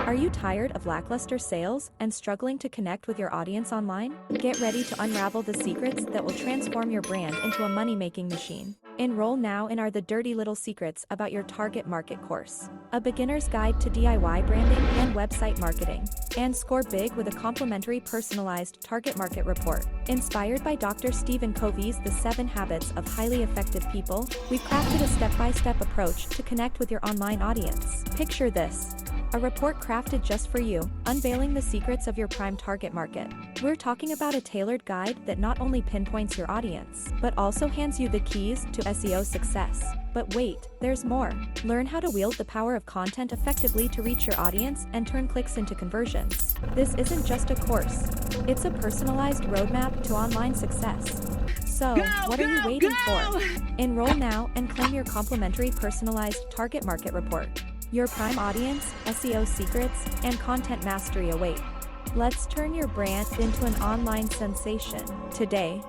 Are you tired of lackluster sales and struggling to connect with your audience online? Get ready to unravel the secrets that will transform your brand into a money-making machine. Enroll now in our The Dirty Little Secrets About Your Target Market course, a beginner's guide to DIY branding and website marketing. And score big with a complimentary personalized target market report. Inspired by Dr. Stephen Covey's The 7 Habits of Highly Effective People, we've crafted a step-by-step approach to connect with your online audience. Picture this: a report crafted just for you, unveiling the secrets of your prime target market. We're talking about a tailored guide that not only pinpoints your audience, but also hands you the keys to SEO success. But wait, there's more. Learn how to wield the power of content effectively to reach your audience and turn clicks into conversions. This isn't just a course. It's a personalized roadmap to online success. So, what are you waiting for? Enroll now and claim your complimentary personalized target market report. Your prime audience, SEO secrets, and content mastery await. Let's turn your brand into an online sensation today.